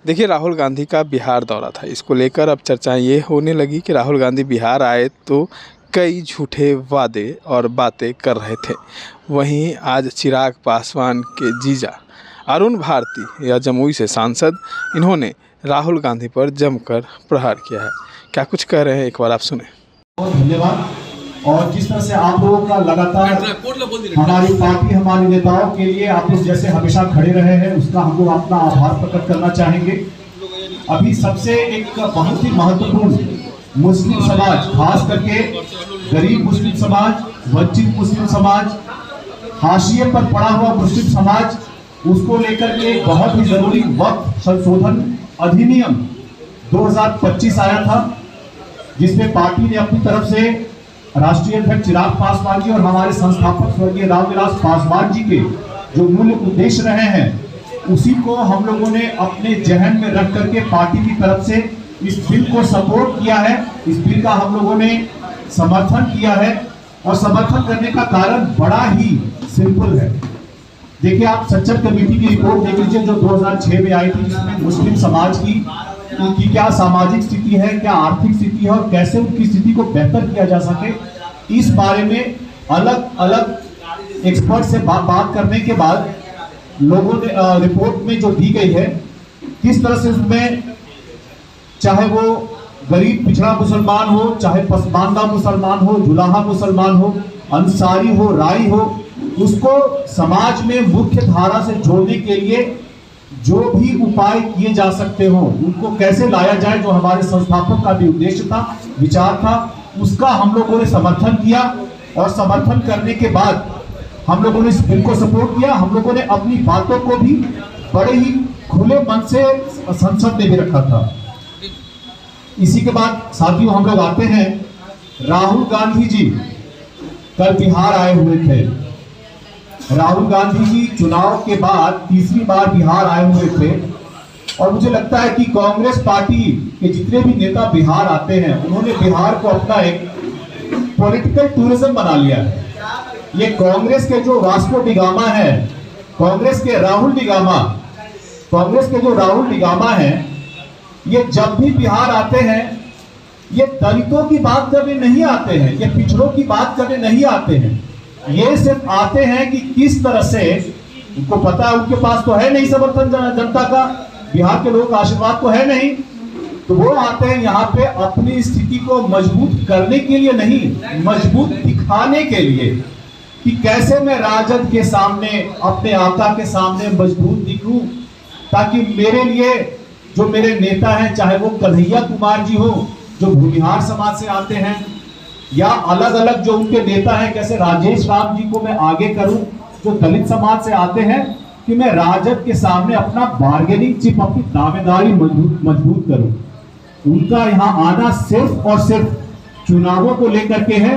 देखिए, राहुल गांधी का बिहार दौरा था। इसको लेकर अब चर्चाएं ये होने लगी कि राहुल गांधी बिहार आए तो कई झूठे वादे और बातें कर रहे थे। वहीं आज चिराग पासवान के जीजा अरुण भारती या जमुई से सांसद, इन्होंने राहुल गांधी पर जमकर प्रहार किया है। क्या कुछ कह रहे हैं, एक बार आप सुने। बहुत धन्यवाद। और जिस तरह से आप लोगों का लगातार हमारी पार्टी, हमारे नेताओं के लिए आप लोग जैसे हमेशा खड़े रहे हैं, उसका हम लोग अपना आभार प्रकट करना चाहेंगे। अभी सबसे एक बहुत ही महत्वपूर्ण मुस्लिम समाज, खास करके गरीब मुस्लिम समाज, वंचित मुस्लिम समाज, हाशिए पर पड़ा हुआ मुस्लिम समाज, उसको लेकर के बहुत ही जरूरी वक्फ संशोधन अधिनियम 2025 आया था, जिसमें पार्टी ने अपनी तरफ से राष्ट्रीय अध्यक्ष चिराग पासवान जी और हमारे संस्थापक स्वर्गीय रामविलास पासवान जी के जो मूल उद्देश्य रहे हैं, उसी को हम लोगों ने अपने जहन में रख करके पार्टी की तरफ से इस बिल को सपोर्ट किया है। इस बिल का हम लोगों ने समर्थन किया है और समर्थन करने का कारण बड़ा ही सिंपल है। देखिए, आप सच्चर कमेटी की रिपोर्ट देख लीजिए जो 2006 में आई थी, जिसमें मुस्लिम समाज की उनकी क्या सामाजिक स्थिति है, क्या आर्थिक स्थिति है और कैसे उनकी स्थिति को बेहतर किया जा सके, इस बारे में अलग अलग एक्सपर्ट से बात करने के बाद लोगों ने रिपोर्ट में जो दी गई है, किस तरह से उसमें चाहे वो गरीब पिछड़ा मुसलमान हो, चाहे पसमानदा मुसलमान हो, जुलाहा मुसलमान हो, अंसारी हो, राई हो, उसको समाज में मुख्य धारा से जोड़ने के लिए जो भी उपाय किए जा सकते हो, उनको कैसे लाया जाए, जो हमारे संस्थापक का भी उद्देश्य था, विचार था, उसका हम लोगों ने समर्थन किया। और समर्थन करने के बाद हम लोगों ने इस बिल को सपोर्ट किया। हम लोगों ने अपनी बातों को भी बड़े ही खुले मन से संसद में भी रखा था। इसी के बाद साथियों, हम लोग आते हैं, राहुल गांधी जी कल बिहार आए हुए थे। राहुल गांधी जी चुनाव के बाद तीसरी बार बिहार आए हुए थे और मुझे लगता है कि कांग्रेस पार्टी के जितने भी नेता बिहार आते हैं, उन्होंने बिहार को अपना एक पॉलिटिकल टूरिज्म बना लिया है। ये कांग्रेस के जो वास्को डिगामा है, कांग्रेस के जो राहुल डिगामा है, ये जब भी बिहार आते हैं, ये दलितों की बात करने नहीं आते हैं, ये पिछड़ों की बात करने नहीं आते हैं। ये सिर्फ आते हैं कि किस तरह से, उनको पता है उनके पास तो है नहीं समर्थन जनता का, बिहार के लोगों का आशीर्वाद तो है नहीं, तो वो आते हैं यहाँ पे अपनी स्थिति को मजबूत करने के लिए नहीं, मजबूत दिखाने के लिए कि कैसे मैं राजद के सामने, अपने आका के सामने मजबूत दिखूं, ताकि मेरे लिए जो मेरे नेता हैं, चाहे वो कन्हैया कुमार जी हो जो भूमिहार समाज से आते हैं, या अलग अलग जो उनके नेता हैं, कैसे राजेश राम जी को मैं आगे करूं जो दलित समाज से आते हैं, कि मैं राजद के सामने अपना बार्गेनिंग चिप, अपनी दावेदारी मजबूत करूं। उनका यहाँ आना सिर्फ और सिर्फ चुनावों को लेकर के है।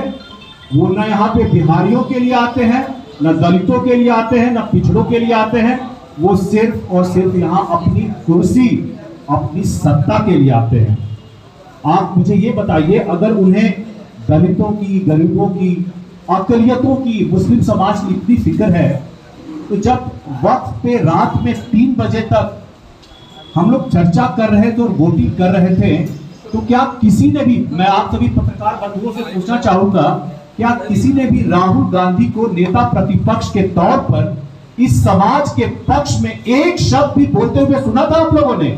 वो न यहाँ पे बिहारियों के लिए आते हैं, न दलितों के लिए आते हैं, न पिछड़ों के लिए आते हैं। वो सिर्फ और सिर्फ यहाँ अपनी कुर्सी, अपनी सत्ता के लिए आते हैं। आप मुझे ये बताइए, अगर उन्हें दलितों की, गरीबों की, अकलियतों की, मुस्लिम समाज की इतनी फिक्र है, तो जब वक्त पे रात में 3 बजे तक हम लोग चर्चा कर रहे थे और वोटिंग कर रहे थे, तो क्या किसी ने भी, मैं आप सभी पत्रकार बंधुओं से पूछना चाहूंगा, क्या किसी ने भी राहुल गांधी को नेता प्रतिपक्ष के तौर पर इस समाज के पक्ष में एक शब्द भी बोलते हुए सुना था? आप लोगों ने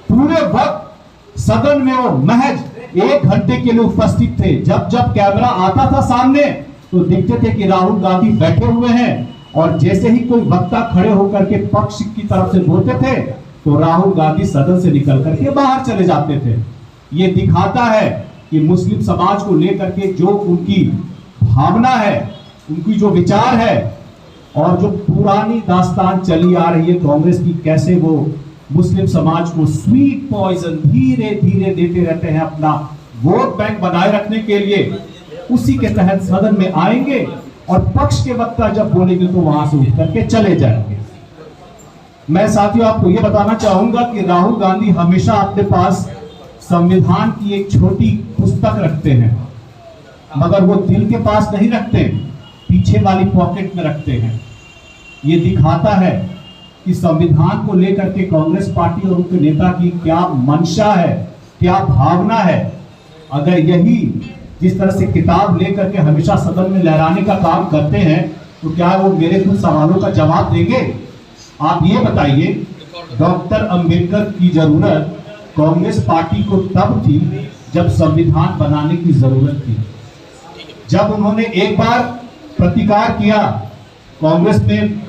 पूरे वक्त सदन में वो महज 1 घंटे के लिए उपस्थित थे। जब जब कैमरा आता था सामने, तो दिखते थे कि राहुल गांधी बैठे हुए हैं, और जैसे ही कोई वक्ता खड़े होकर के पक्ष की तरफ से बोलते थे, तो राहुल गांधी सदन से निकल करके बाहर चले जाते थे। ये दिखाता है कि मुस्लिम समाज को लेकर के जो उनकी भावना है, उनकी जो विचार है, और जो पुरानी दास्तान चली आ रही है कांग्रेस की, कैसे वो मुस्लिम समाज को स्वीट पॉइजन धीरे धीरे देते रहते हैं अपना वोट बैंक बनाए रखने के लिए, उसी के तहत सदन में आएंगे और पक्ष के वक्ता जब बोलेंगे तो वहां से उठ करके चले जाएंगे। मैं साथियों आपको यह बताना चाहूंगा कि राहुल गांधी हमेशा अपने पास संविधान की एक छोटी पुस्तक रखते हैं, मगर वो दिल के पास नहीं रखते, पीछे वाली पॉकेट में रखते हैं। ये दिखाता है कि संविधान को लेकर के कांग्रेस पार्टी और उनके नेता की क्या मंशा है, क्या भावना है। अगर यही जिस तरह से किताब लेकर के हमेशा सदन में लहराने का काम करते हैं तो क्या वो मेरे कुछ सवालों का जवाब देंगे? आप ये बताइए, डॉक्टर अंबेडकर की जरूरत कांग्रेस पार्टी को तब थी जब संविधान बनाने की जरूरत थी। जब उन्होंने एक बार प्रतिकार किया, कांग्रेस में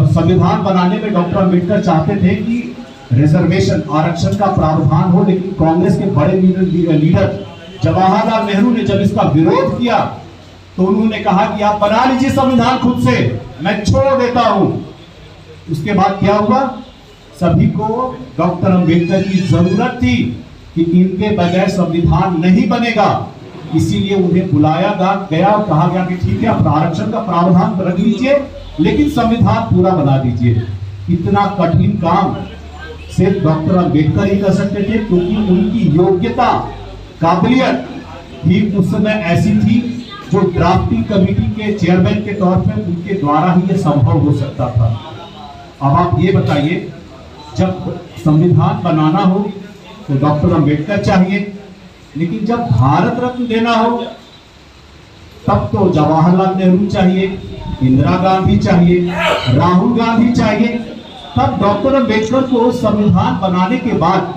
संविधान बनाने में डॉक्टर अंबेडकर चाहते थे कि रिजर्वेशन आरक्षण का प्रावधान हो, लेकिन कांग्रेस के बड़े लीडर जवाहरलाल नेहरू ने जब इसका विरोध किया तो उन्होंने कहा कि आप बना लीजिए संविधान खुद से, मैं छोड़ देता हूं। उसके बाद क्या हुआ? सभी को डॉक्टर अंबेडकर की जरूरत थी कि इनके बगैर संविधान नहीं बनेगा, इसीलिए उन्हें बुलाया गया और कहा गया कि ठीक है, आप आरक्षण का प्रावधान रख लीजिए लेकिन संविधान पूरा बना दीजिए। इतना कठिन काम सिर्फ डॉक्टर अंबेडकर ही कर सकते थे, क्योंकि उनकी योग्यता, काबिलियत भी उस समय ऐसी थी जो ड्राफ्टिंग कमेटी के चेयरमैन के तौर पर उनके द्वारा ही यह संभव हो सकता था। अब आप ये बताइए, जब संविधान बनाना हो तो डॉक्टर अंबेडकर चाहिए, लेकिन जब भारत रत्न देना हो तब तो जवाहरलाल नेहरू चाहिए, इंदिरा गांधी चाहिए, राहुल गांधी चाहिए। तब डॉक्टर अंबेडकर को संविधान बनाने के बाद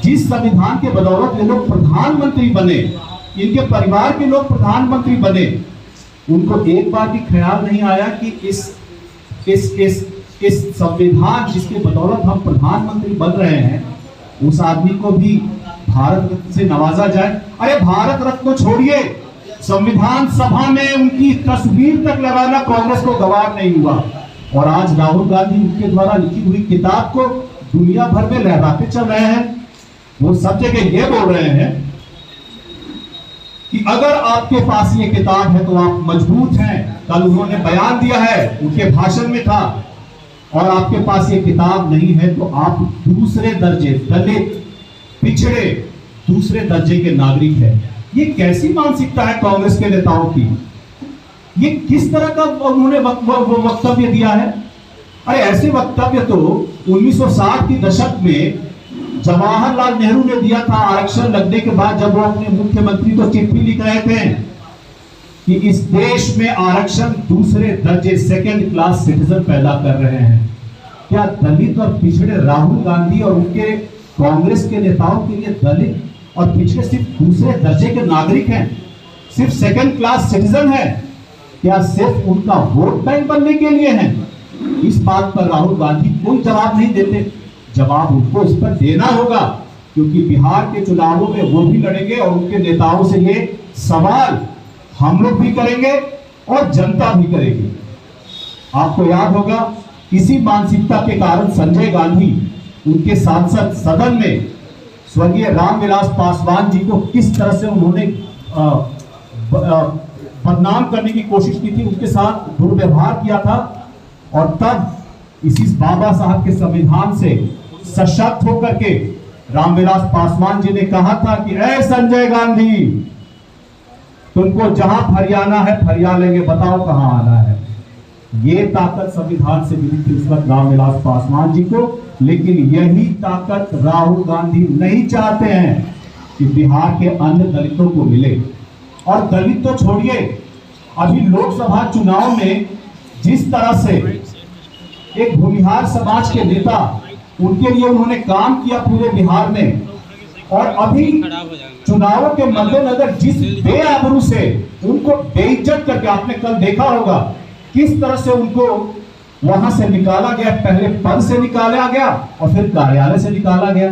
जिस संविधान के बदौलत ये लोग प्रधानमंत्री बने, इनके परिवार के लोग प्रधानमंत्री बने, उनको एक बार भी ख्याल नहीं आया कि इस संविधान जिसके बदौलत हम प्रधानमंत्री बन रहे हैं, उस आदमी को भी भारत रत्न से नवाजा जाए। अरे भारत रत्न को छोड़िए, संविधान सभा में उनकी तस्वीर तक लगाना कांग्रेस को गवार नहीं हुआ, और आज राहुल गांधी उनके द्वारा लिखी हुई किताब को दुनिया भर में लहराते चल रहे हैं। वो सब जगह ये बोल रहे हैं कि अगर आपके पास ये किताब है तो आप मजबूत हैं। कल उन्होंने बयान दिया है, उनके भाषण में था, और आपके पास ये किताब नहीं है तो आप दूसरे दर्जे, दलित, पिछड़े, दूसरे दर्जे के नागरिक हैं। ये कैसी मानसिकता है कांग्रेस के नेताओं की? ये किस तरह का उन्होंने वक्तव्य दिया है? अरे ऐसे वक्तव्य तो 1960 के दशक में जवाहरलाल नेहरू ने दिया था। आरक्षण लगने के बाद जब वो अपने मुख्यमंत्री को चिट्ठी लिख रहे थे कि इस देश में आरक्षण दूसरे दर्जे, सेकंड क्लास सिटीजन पैदा कर रहे हैं। क्या दलित और पिछड़े राहुल गांधी और उनके कांग्रेस के नेताओं के लिए दलित और पिछड़े सिर्फ दूसरे दर्जे के नागरिक हैं, सिर्फ सेकंड क्लास सिटीजन है? क्या सिर्फ उनका वोट बैंक बनने के लिए है? इस बात पर राहुल गांधी कोई जवाब नहीं देते। जवाब उनको इस पर देना होगा, क्योंकि बिहार के चुनावों में वो भी लड़ेंगे और उनके नेताओं से ये सवाल हम लोग भी करेंगे और जनता भी करेगी। आपको याद होगा, इसी मानसिकता के कारण संजय गांधी, उनके सांसद, सदन में स्वर्गीय रामविलास पासवान जी को किस तरह से उन्होंने बदनाम करने की कोशिश की थी, उनके साथ दुर्व्यवहार किया था। और तब इसी बाबा साहब के संविधान से सशक्त होकर के रामविलास पासवान जी ने कहा था कि ऐ संजय गांधी, तुमको जहां फरियाना है फरिया लेंगे, बताओ कहां आना है। ये ताकत संविधान से मिली थी उस वक्त रामविलास पासवान जी को, लेकिन यही ताकत राहुल गांधी नहीं चाहते हैं कि बिहार के अन्य दलितों को मिले। और दलित तो छोड़िए, अभी लोकसभा चुनाव में जिस तरह से एक भूमिहार समाज के नेता, उनके लिए उन्होंने काम किया पूरे बिहार में, और अभी चुनावों के मद्देनजर जिस बेआबरू से उनको बेइज्जत करके, आपने कल देखा होगा किस तरह से उनको वहां से निकाला गया, पहले पद से निकाला गया और फिर कार्यालय से निकाला गया।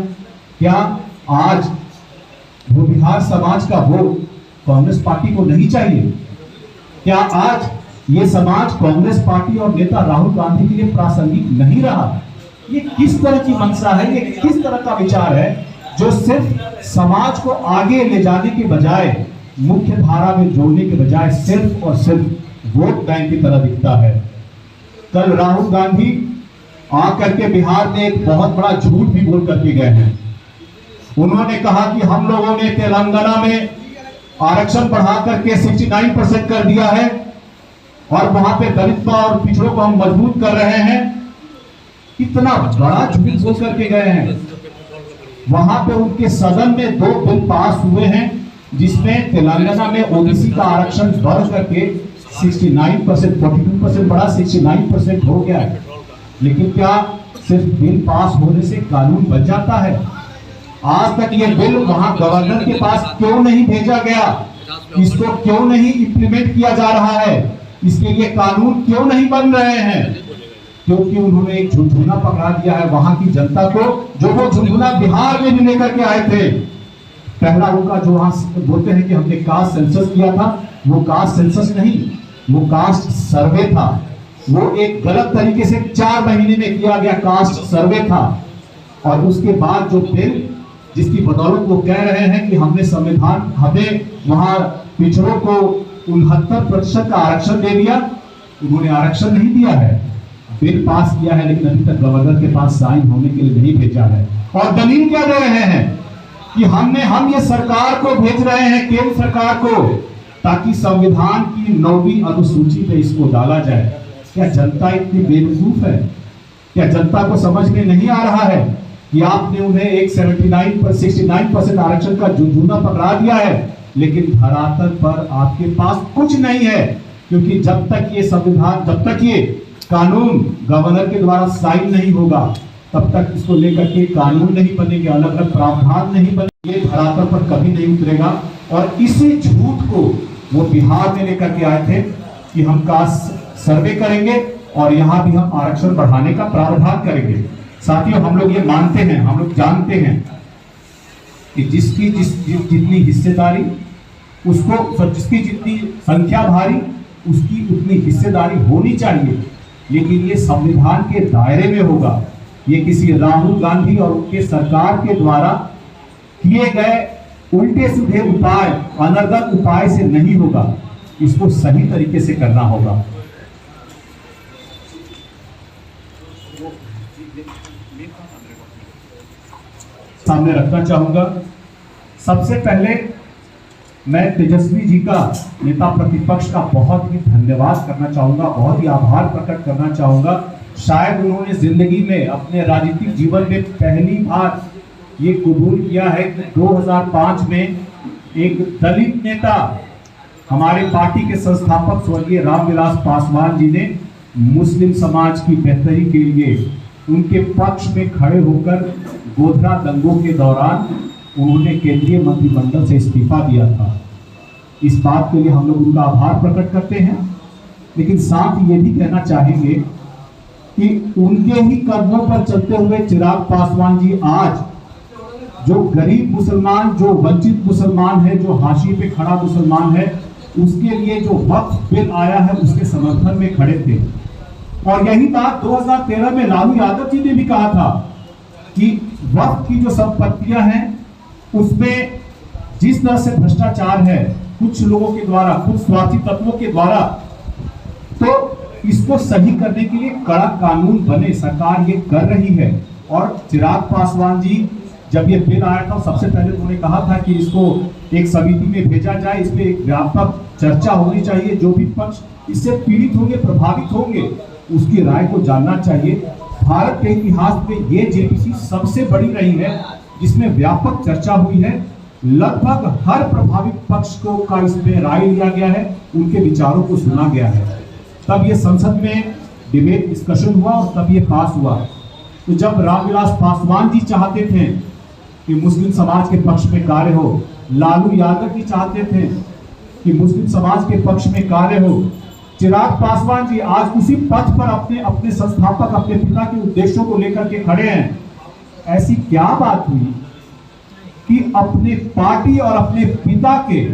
क्या आज भूमिहार समाज का वोट कांग्रेस पार्टी को नहीं चाहिए? क्या आज ये समाज कांग्रेस पार्टी और नेता राहुल गांधी के लिए प्रासंगिक नहीं रहा? ये किस तरह की मंशा है, ये किस तरह का विचार है जो सिर्फ समाज को आगे ले जाने के बजाय, मुख्य धारा में जोड़ने के बजाय सिर्फ और सिर्फ वोट बैंक की तरह दिखता है। कल राहुल गांधी आकर के बिहार में एक बहुत बड़ा झूठ भी बोल करके गए हैं। उन्होंने कहा कि हम लोगों ने तेलंगाना में आरक्षण बढ़ा करके 69% कर दिया है और वहां पे दलित और पिछड़ों को हम मजबूत कर रहे हैं। कितना बड़ा झूठ बोल करके गए हैं। वहां पे उनके सदन में 2 बिल पास हुए हैं जिसमें तेलंगाना में ओबीसी का आरक्षण बढ़ करके 69%, 42% बढ़ा 69% हो गया है। लेकिन क्या सिर्फ बिल पास होने से कानून बन जाता है? आज तक ये बिल वहां गवर्नर के पास क्यों नहीं भेजा गया? इसको क्यों नहीं इंप्लीमेंट किया जा रहा है? इसके लिए कानून क्यों नहीं बन रहे हैं? क्योंकि उन्होंने एक झुनझुना पकड़ा दिया है वहां की जनता को, जो वो झुनझुना बिहार में भी लेकर के आए थे। पहला उनका जो वहां बोलते हैं कि हमने कास्ट सेंसस किया था, वो कास्ट सेंसस नहीं, वो कास्ट सर्वे था। वो एक गलत तरीके से 4 महीने में किया गया कास्ट सर्वे था। और उसके बाद जो बिल जिसकी बदौलत वो कह रहे हैं कि हमने संविधान, हमें वहां पिछड़ों को 69% का आरक्षण दे दिया, उन्होंने आरक्षण नहीं दिया है, बिल पास किया है लेकिन अभी तक गवर्नर के पास साइन होने के लिए नहीं भेजा है। और दलील क्या दे रहे हैं कि हम ये सरकार को भेज रहे हैं, केंद्र सरकार को, ताकि संविधान की 9वीं अनुसूची पे इसको डाला जाए। क्या जनता इतनी बेवकूफ है? क्या जनता को समझ में नहीं आ रहा है कि आपने उन्हें एक 69% आरक्षण का झुनझुना पकड़ा दिया है, लेकिन धरातल पर आपके पास कुछ नहीं है? क्योंकि जब तक ये संविधान, जब तक ये कानून गवर्नर के द्वारा साइन नहीं होगा, तब तक इसको लेकर के कानून नहीं बनेंगे, अलग अलग प्रावधान नहीं बनेंगे, ये धरातल पर कभी नहीं उतरेगा। और इसी झूठ को वो बिहार में लेकर के आए थे कि हम कास्ट सर्वे करेंगे और यहाँ भी हम आरक्षण बढ़ाने का प्रावधान करेंगे। साथियों, हम लोग ये मानते हैं, हम लोग जानते हैं कि जिसकी जितनी हिस्सेदारी उसको, जिसकी जितनी संख्या भारी उसकी उतनी हिस्सेदारी होनी चाहिए, लेकिन ये संविधान के दायरे में होगा। ये किसी राहुल गांधी और उनके सरकार के द्वारा किए गए उल्टे सीधे उपाय, अनर्गल उपाय से नहीं होगा। इसको सही तरीके से करना होगा। सामने रखना चाहूंगा। सबसे पहले मैं तेजस्वी जी का, नेता प्रतिपक्ष का बहुत ही धन्यवाद करना चाहूंगा, बहुत ही आभार प्रकट करना चाहूंगा। शायद उन्होंने जिंदगी में, अपने राजनीतिक जीवन में पहली बार ये कबूल किया है कि 2005 में एक दलित नेता, हमारे पार्टी के संस्थापक स्वर्गीय रामविलास पासवान जी ने मुस्लिम समाज की बेहतरी के लिए उनके पक्ष में खड़े होकर गोधरा दंगों के दौरान उन्होंने केंद्रीय मंत्रिमंडल से इस्तीफा दिया था। इस बात के लिए हम लोग उनका आभार प्रकट करते हैं, लेकिन साथ ये भी कहना चाहेंगे कि उनके ही कदमों पर चलते हुए चिराग पासवान जी आज जो गरीब मुसलमान, जो वंचित मुसलमान है, जो हाशिए पे खड़ा मुसलमान है, उसके लिए जो वक्फ बिल आया है उसके समर्थन में खड़े थे। और यही बात 2013 में लालू यादव जी ने भी कहा था कि वक्फ की जो संपत्तियां हैं उसमें जिस तरह से भ्रष्टाचार है कुछ लोगों के द्वारा, कुछ स्वार्थी तत्वों के द्वारा, तो इसको सही करने के लिए कड़ा कानून बने, सरकार ये कर रही है। और चिराग पासवान जी जब ये बिल आया था सबसे पहले उन्होंने कहा था कि इसको एक समिति में भेजा जाए, इस पे एक व्यापक चर्चा होनी चाहिए, जो भी पक्ष इससे पीड़ित होंगे, प्रभावित होंगे, उसकी राय को जानना चाहिए। भारत के इतिहास में ये जेपीसी सबसे बड़ी रही है जिसमें व्यापक चर्चा हुई है। लगभग हर प्रभावित पक्ष को का इसमें राय लिया गया है, उनके विचारों को सुना गया है। तब ये संसद में डिबेट डिस्कशन हुआ और तब ये पास हुआ। तो जब रामविलास पासवान जी चाहते थे कि मुस्लिम समाज के पक्ष में कार्य हो, लालू यादव जी चाहते थे कि मुस्लिम समाज के पक्ष में कार्य हो, चिराग पासवान जी आज उसी पथ पर अपने संस्थापक, अपने पिता के उद्देश्यों को लेकर के खड़े हैं। ऐसी क्या बात हुई कि अपने पार्टी और अपने पिता के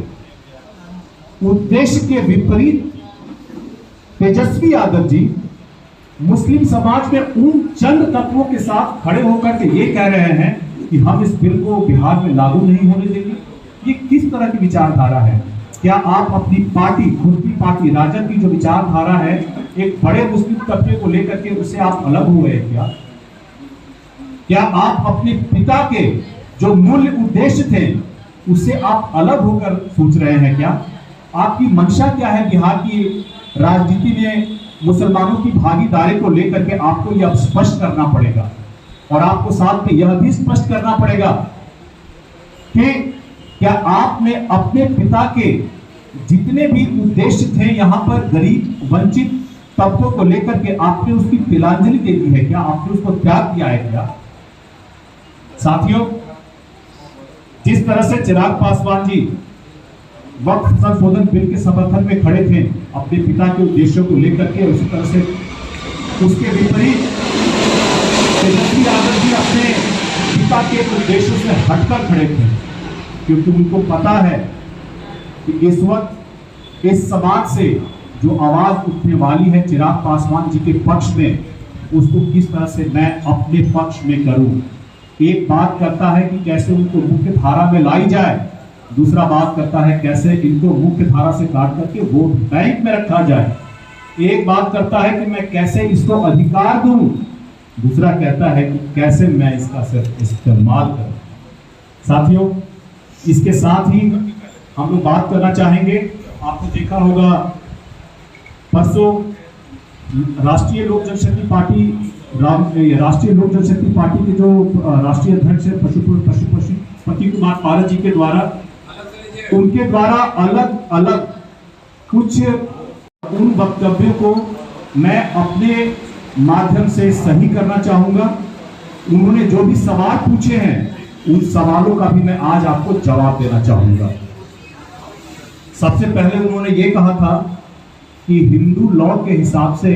उद्देश्य के विपरीत तेजस्वी यादव जी मुस्लिम समाज में उन चंद तत्वों के साथ खड़े होकर के ये कह रहे हैं कि हम इस बिल को बिहार में लागू नहीं होने देंगे? ये किस तरह की विचारधारा है? क्या आप अपनी पार्टी, खुद की पार्टी राजद की जो विचारधारा है, एक बड़े मुस्लिम तबके को लेकर के उससे आप अलग हुए हैं क्या? क्या आप अपने पिता के जो मूल्य उद्देश्य थे उससे आप अलग होकर सोच रहे हैं क्या? आपकी मंशा क्या है बिहार की राजनीति में मुसलमानों की भागीदारी को लेकर के आपको यह स्पष्ट करना पड़ेगा और आपको साथ में यह भी स्पष्ट करना पड़ेगा कि क्या आपने अपने पिता के जितने भी उद्देश्य थे यहां पर गरीब वंचित तबकों को लेकर के आपने उसकी तिलांजलि दे दी है क्या? आपने उसको त्याग किया है क्या? साथियों, जिस तरह से चिराग पासवान जी वक्फ संशोधन बिल के समर्थन में खड़े थे अपने पिता के उद्देश्यों को लेकर के, उसी तरह से उसके विपरीत तेजस्वी यादव जी अपने पिता के उद्देश्यों से हटकर खड़े थे, क्योंकि उनको पता है कि इस वक्त इस समाज से जो आवाज उठने वाली है चिराग पासवान जी के पक्ष में, उसको किस तरह से मैं अपने पक्ष में करूं। एक बात करता है कि कैसे उनको मुख्य धारा में लाई जाए, दूसरा बात करता है कैसे इनको मुख्य धारा से काट करके वोट बैंक में रखा जाए। एक बात करता है कि मैं कैसे इसको अधिकार दूं, दूसरा कहता है कि कैसे मैं इसका सिर्फ इस्तेमाल करूं। साथियों, इसके साथ ही हम लोग बात करना चाहेंगे, आपने देखा होगा परसों राष्ट्रीय लोक जनशक्ति पार्टी के जो राष्ट्रीय अध्यक्ष है पशुपति कुमार पारस जी के द्वारा, उनके द्वारा अलग अलग कुछ उन वक्तव्यों को मैं अपने माध्यम से सही करना चाहूंगा। उन्होंने जो भी सवाल पूछे हैं उन सवालों का भी मैं आज आपको जवाब देना चाहूंगा। सबसे पहले उन्होंने ये कहा था कि हिंदू लॉ के हिसाब से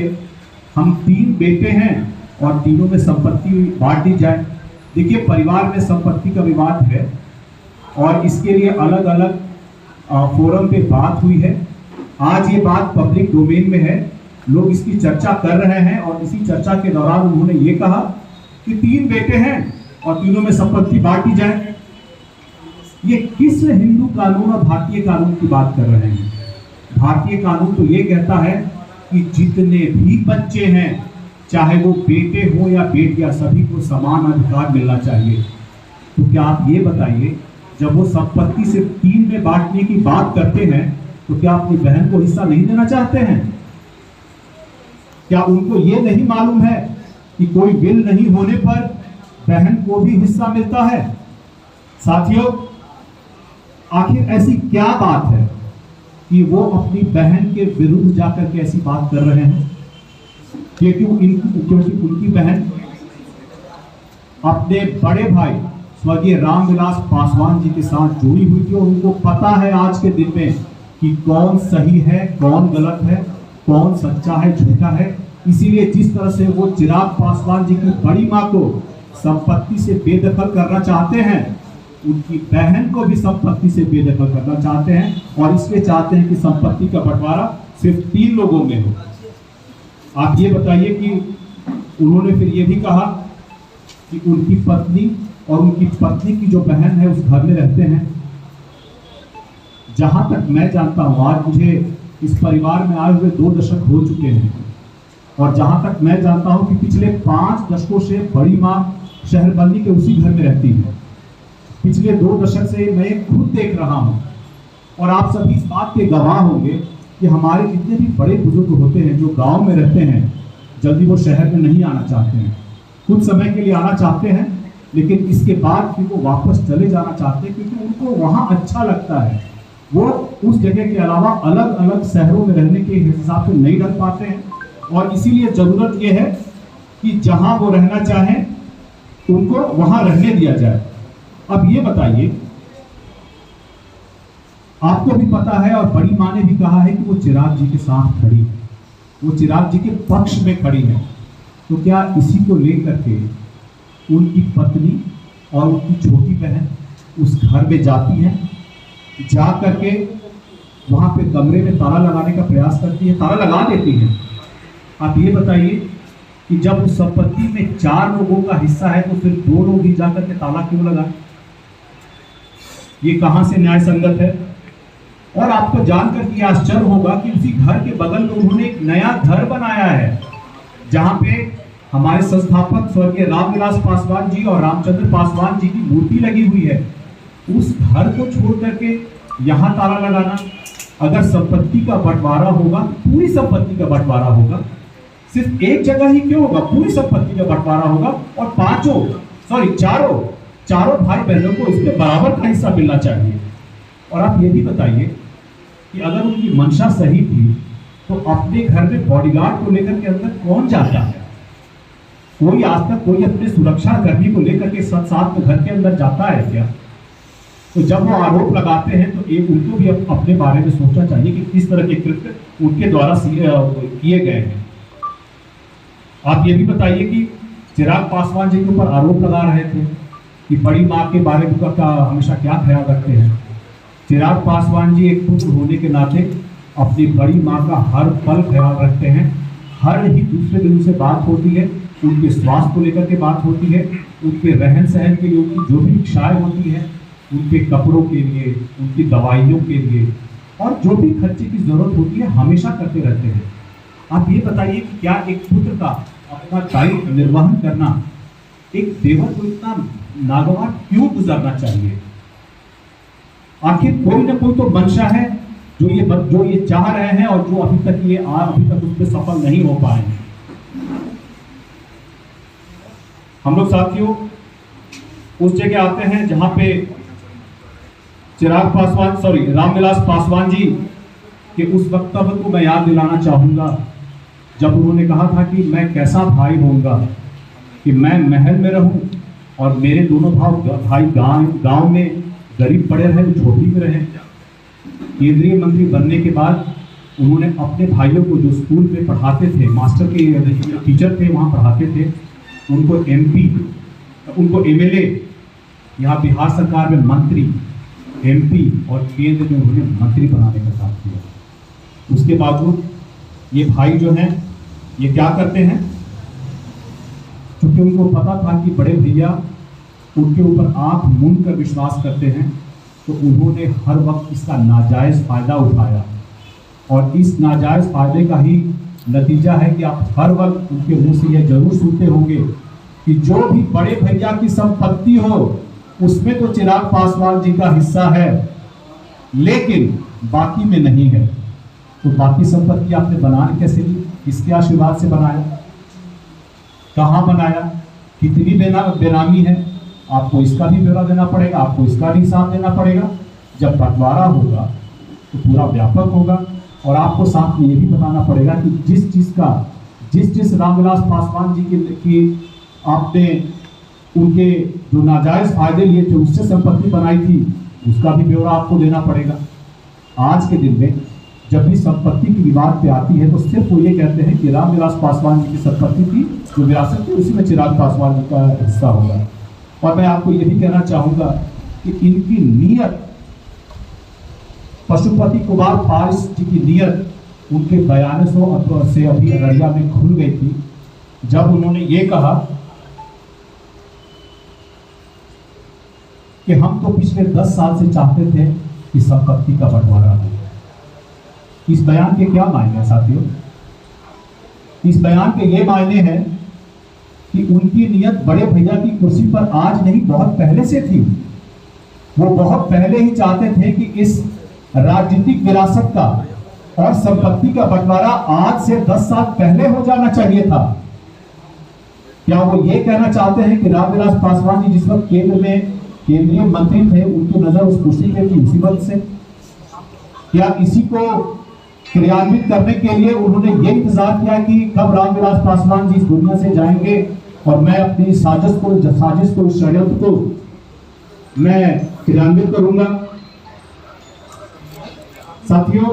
हम 3 बेटे हैं और तीनों में संपत्ति बांट दी जाए। देखिए, परिवार में संपत्ति का विवाद है और इसके लिए अलग अलग फोरम पे बात हुई है। आज ये बात पब्लिक डोमेन में है, लोग इसकी चर्चा कर रहे हैं और इसी चर्चा के दौरान उन्होंने ये कहा कि 3 बेटे हैं और तीनों में संपत्ति बांटी जाए। ये किस हिंदू कानून और भारतीय कानून की बात कर रहे हैं? भारतीय कानून तो ये कहता है कि जितने भी बच्चे हैं, चाहे वो बेटे हो या बेटियां, सभी को समान अधिकार मिलना चाहिए। तो क्या आप ये बताइए, जब वो संपत्ति सिर्फ 3 में बांटने की बात करते हैं तो क्या अपनी बहन को हिस्सा नहीं देना चाहते हैं? क्या उनको ये नहीं मालूम है कि कोई बिल नहीं होने पर बहन को भी हिस्सा मिलता है? साथियों, आखिर ऐसी क्या बात है कि वो अपनी बहन के विरुद्ध जाकर के ऐसी बात कर रहे हैं? क्योंकि उनकी बहन अपने बड़े भाई स्वर्गीय रामविलास पासवान जी के साथ जुड़ी हुई थी और उनको पता है आज के दिन में कि कौन सही है, कौन गलत है, कौन सच्चा है, झूठा है। इसीलिए जिस तरह से वो चिराग पासवान जी की बड़ी मां को संपत्ति से बेदखल करना चाहते हैं, उनकी बहन को भी संपत्ति से बेदखल करना चाहते हैं और इसलिए चाहते हैं कि संपत्ति का बंटवारा सिर्फ 3 लोगों में हो। आप ये बताइए कि उन्होंने फिर ये भी कहा कि उनकी पत्नी और उनकी पत्नी की जो बहन है उस घर में रहते हैं। जहां तक मैं जानता हूं, आज मुझे इस परिवार में आए हुए 2 दशक हो चुके हैं और जहां तक मैं जानता हूं कि पिछले 5 दशकों से बड़ी मां शहरबंदी के उसी घर में रहती है। पिछले 2 दशक से मैं खुद देख रहा हूं और आप सभी इस बात के गवाह होंगे कि हमारे जितने भी बड़े बुजुर्ग होते हैं जो गांव में रहते हैं, जल्दी वो शहर में नहीं आना चाहते हैं। कुछ समय के लिए आना चाहते हैं, लेकिन इसके बाद फिर वो वापस चले जाना चाहते हैं क्योंकि उनको वहाँ अच्छा लगता है। वो उस जगह के अलावा अलग अलग शहरों में रहने के हिसाब से नहीं रह पाते हैं और इसीलिए ज़रूरत ये है कि जहाँ वो रहना चाहें उनको वहाँ रहने दिया जाए। अब ये बताइए, आपको भी पता है और बड़ी माँ ने भी कहा है कि वो चिराग जी के साथ खड़ी है, वो चिराग जी के पक्ष में खड़ी है। तो क्या इसी को लेकर के उनकी पत्नी और उनकी छोटी बहन उस घर में जाती है, जा करके वहाँ पे कमरे में ताला लगाने का प्रयास करती है, ताला लगा देती है? आप ये बताइए कि जब उस संपत्ति में 4 लोगों का हिस्सा है तो सिर्फ 2 लोग ही जाकर के ताला क्यों लगाए? ये कहाँ से न्याय संगत है? और आपको जानकर के आश्चर्य होगा कि उसी घर के बगल में उन्होंने एक नया घर बनाया है जहाँ पे हमारे संस्थापक स्वर्गीय रामविलास पासवान जी और रामचंद्र पासवान जी की मूर्ति लगी हुई है। उस घर को छोड़ करके यहाँ ताला लगाना, अगर संपत्ति का बंटवारा होगा, पूरी संपत्ति का बंटवारा होगा सिर्फ एक जगह ही क्यों होगा, पूरी संपत्ति का बंटवारा होगा और चारों भाई बहनों को इसमें बराबर का हिस्सा मिलना चाहिए। और आप ये भी बताइए कि अगर उनकी मंशा सही थी तो अपने घर में बॉडीगार्ड को लेकर के अंदर कौन जाता है? कोई आज तक कोई अपने सुरक्षा कर्मी को लेकर के साथ में घर के अंदर जाता है क्या? तो जब वो आरोप लगाते हैं तो एक उनको भी अपने बारे में सोचना चाहिए कि किस तरह के कृत्य उनके द्वारा किए गए हैं। आप ये भी बताइए कि चिराग पासवान जी के ऊपर आरोप लगा रहे थे कि बड़ी माँ के बारे में का हमेशा क्या ख्याल रखते हैं। चिराग पासवान जी एक पुत्र होने के नाते अपनी बड़ी माँ का हर पल ख्याल रखते हैं। हर ही दूसरे दिन से बात होती है, उनके स्वास्थ्य को लेकर के बात होती है, उनके रहन सहन के लिए उनकी जो भी इच्छाएं होती है, उनके कपड़ों के लिए, उनकी दवाइयों के लिए और जो भी खर्चे की जरूरत होती है हमेशा करते रहते हैं। आप ये बताइए कि क्या एक पुत्र का अपना दायित्व निर्वहन करना एक देवर को इतना नागवार क्यों गुजरना चाहिए? आखिर कोई ना कोई तो मंशा है जो ये चाह रहे हैं और जो अभी तक उस पर सफल नहीं हो पाए हैं। हम लोग साथियों उस जगह आते हैं जहां पे रामविलास पासवान जी के उस वक्तव्य को मैं याद दिलाना चाहूंगा जब उन्होंने कहा था कि मैं कैसा भाई होऊंगा कि मैं महल में रहूं और मेरे दोनों भाई गांव में गरीब पड़े रहे, झोपड़ी में रहे। केंद्रीय मंत्री बनने के बाद उन्होंने अपने भाइयों को जो स्कूल में पढ़ाते थे, मास्टर के टीचर थे वहाँ पढ़ाते थे, उनको MP, उनको MLA, यहाँ बिहार सरकार में मंत्री, MP और केंद्र में उन्होंने मंत्री बनाने का काम किया। उसके बावजूद ये भाई जो हैं ये क्या करते हैं, क्योंकि उनको पता था कि बड़े भैया उनके ऊपर आंख मूंद कर विश्वास करते हैं, तो उन्होंने हर वक्त इसका नाजायज़ फायदा उठाया। और इस नाजायज़ फायदे का ही नतीजा है कि आप हर वक्त उनके मुंह से यह जरूर सुनते होंगे कि जो भी बड़े भैया की संपत्ति हो उसमें तो चिराग पासवान जी का हिस्सा है, लेकिन बाकी में नहीं है। तो बाकी संपत्ति आपने बनाने कैसे ली? किसके आशीर्वाद से बनाया? कहाँ बनाया? कितनी बेनामी है? आपको इसका भी ब्यौरा देना पड़ेगा, आपको इसका भी हिसाब देना पड़ेगा। जब बंटवारा होगा तो पूरा व्यापक होगा और आपको साथ में ये भी बताना पड़ेगा कि जिस रामविलास पासवान जी की आपने उनके जो नाजायज फायदे लिए थे उससे संपत्ति बनाई थी, उसका भी ब्यौरा आपको देना पड़ेगा। आज के दिन में जब भी संपत्ति की विवाद पे आती है तो सिर्फ वो ये कहते हैं कि रामविलास पासवान जी की संपत्ति थी, जो विरासत थी उसी में चिराग पासवान जी का हिस्सा होगा। और मैं आपको ये भी कहना चाहूँगा कि इनकी नीयत, पशुपति कुमार पारस जी की नीयत उनके बयानों से अभी अररिया में खुल गई थी, जब उन्होंने ये कहा कि हम तो पिछले 10 साल से चाहते थे कि संपत्ति का बंटवारा हो। इस बयान के क्या मायने हैं साथियों? इस बयान के ये मायने हैं कि उनकी नीयत बड़े भैया की कुर्सी पर आज नहीं, बहुत पहले से थी। वो बहुत पहले ही चाहते थे कि इस राजनीतिक विरासत का और संपत्ति का बंटवारा आज से 10 साल पहले हो जाना चाहिए था। क्या वो ये कहना चाहते हैं कि रामविलास पासवान जी जिस वक्त केंद्र में केंद्रीय मंत्री थे उनकी नजर उस कुर्सी पे थी इसी वक्त से? क्या इसी को क्रियान्वित करने के लिए उन्होंने ये इंतजार किया कि कब रामविलास पासवान जी इस दुनिया से जाएंगे और मैं अपनी साजिश को षड्यंत्र को मैं क्रियान्वित करूंगा? साथियों,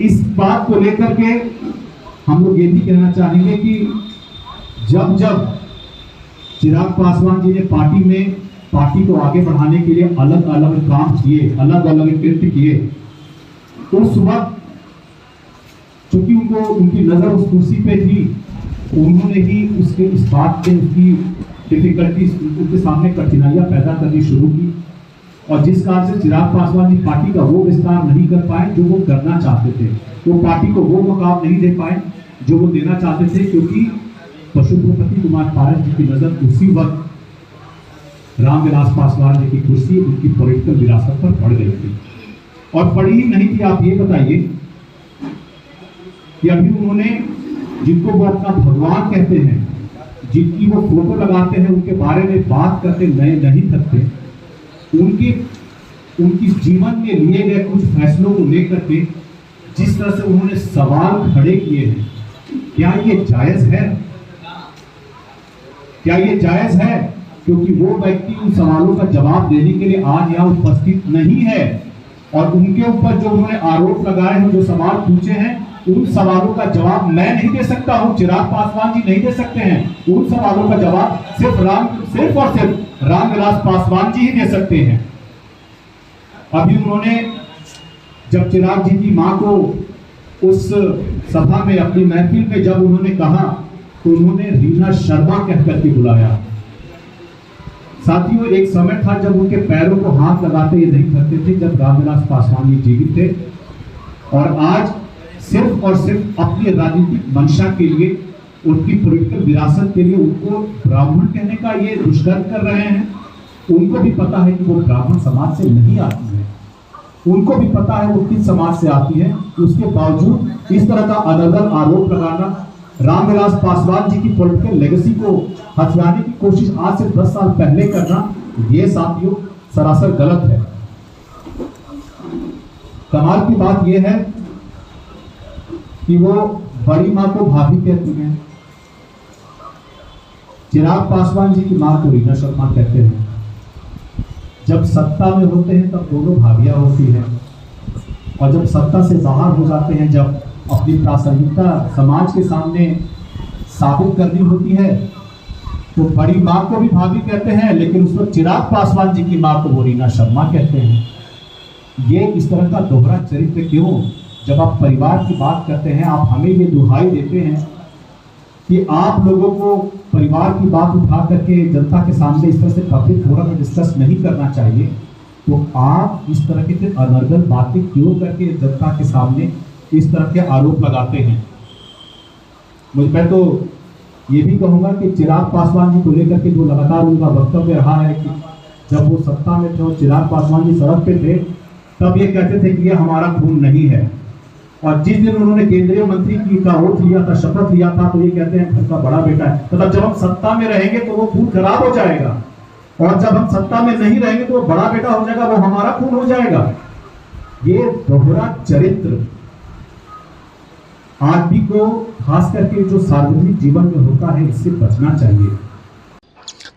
इस बात को लेकर के हम लोग ये भी कहना चाहेंगे कि जब चिराग पासवान जी ने पार्टी को आगे बढ़ाने के लिए अलग अलग काम किए, अलग अलग कृत्य किए, तो उस वक्त चूंकि उनकी नजर उस कुर्सी पे थी, उन्होंने ही इस बात पे उसकी डिफिकल्टीज, उनके सामने कठिनाइयां पैदा करनी शुरू की और जिस कारण से चिराग पासवान जी पार्टी का वो विस्तार नहीं कर पाए जो वो करना चाहते थे। वो पार्टी को वो मुकाम नहीं दे पाए जो वो देना चाहते थे, क्योंकि पशुपति कुमार पारस जी की नजर उसी वक्त रामविलास पासवान जी की कुर्सी उनकी पॉलिटिकल विरासत पर पड़ गई थी। और पड़ी ही नहीं थी। आप ये बताइए कि अभी उन्होंने जिनको वो अपना भगवान कहते हैं, जिनकी वो फोटो लगाते हैं, उनके बारे में बात करते नहीं थकते, उनकी जीवन में लिए गए कुछ फैसलों को लेकर के जिस तरह से उन्होंने सवाल खड़े किए हैं, क्या ये जायज है? क्या ये जायज है? क्योंकि वो व्यक्ति उन सवालों का जवाब देने के लिए आज यहाँ उपस्थित नहीं है, और उनके ऊपर जो उन्होंने आरोप लगाए हैं, जो सवाल पूछे हैं, उन सवालों का जवाब मैं नहीं दे सकता हूं, चिराग पासवान जी नहीं दे सकते हैं। उन सवालों का जवाब सिर्फ और सिर्फ रामविलास पासवान जी ही दे सकते हैं। अभी उन्होंने जब चिराग जी की मां को उस सभा में, अपनी महफिल में जब उन्होंने कहा, तो उन्होंने रीना शर्मा कह करके बुलाया। साथियों, एक समय था जब उनके पैरों को हाथ लगाते ये नहीं करते थे, जब रामविलास पासवान जी जीवित थे, और आज सिर्फ और सिर्फ अपनी राजनीतिक मंशा के लिए, उनकी पॉलिटिकल विरासत के लिए उनको ब्राह्मण कहने का ये दुष्कर्म कर रहे हैं। उनको भी पता है कि वो ब्राह्मण समाज से नहीं आती है, उनको भी पता है वो किस समाज से आती है, उसके बावजूद इस तरह का अनर्गल आरोप लगाना, रामविलास पासवान जी की पॉलिटिकल लेगेसी को हथियाने की कोशिश आज से 10 साल पहले करना, ये साथियों सरासर गलत है। कमाल की बात यह है कि वो बड़ी मां को भाभी कहती हैं, चिराग पासवान जी की मां को रीना शर्मा कहते हैं। जब सत्ता में होते हैं तब दोनों भाभियां होती हैं, और जब सत्ता से बाहर हो जाते हैं, जब अपनी प्रासंगिकता समाज के सामने साबित करनी होती है, तो बड़ी मां को भी भाभी कहते हैं, लेकिन उस वक्त चिराग पासवान जी की मां को वो रीना शर्मा कहते हैं। ये इस तरह का दोहरा चरित्र क्यों? जब आप परिवार की बात करते हैं, आप हमें ये दुहाई देते हैं कि आप लोगों को परिवार की बात उठा करके जनता के सामने इस तरह से पब्लिक फोरम में डिस्कस नहीं करना चाहिए, तो आप इस तरह के अनर्गल बातें क्यों करके जनता के सामने इस तरह के आरोप लगाते हैं? मैं तो ये भी कहूँगा कि चिराग पासवान जी को लेकर के जो लगातार उनका वक्तव्य रहा है कि जब वो सत्ता में थे और चिराग पासवान जी सड़क पे थे, तब ये कहते थे कि ये हमारा खून नहीं है, और जिस दिन उन्होंने केंद्रीय मंत्री की का ओथ लिया था, शपथ लिया था, तो ये कहते हैं घर का बड़ा बेटा है। मतलब जब हम सत्ता में रहेंगे तो वो खून खराब हो जाएगा, और जब हम सत्ता में नहीं रहेंगे तो वो बड़ा बेटा हो जाएगा, वो हमारा खून हो जाएगा। ये दोहरा चरित्र आदमी को, खास करके जो सार्वजनिक जीवन में होता है, इससे बचना चाहिए।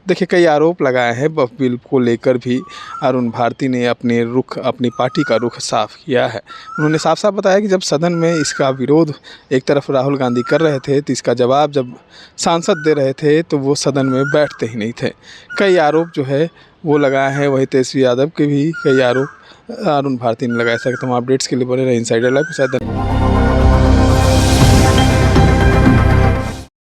देखिए, कई आरोप लगाए हैं वक्फ बिल को लेकर भी। अरुण भारती ने अपनी पार्टी का रुख साफ किया है। उन्होंने साफ साफ बताया कि जब सदन में इसका विरोध एक तरफ राहुल गांधी कर रहे थे, तो इसका जवाब जब सांसद दे रहे थे तो वो सदन में बैठते ही नहीं थे। कई आरोप जो है वो लगाए हैं। वही तेजस्वी यादव के भी कई आरोप अरुण भारती ने लगाए। तमाम अपडेट्स के लिए बने रहे इनसाइडर लाइव के साथ।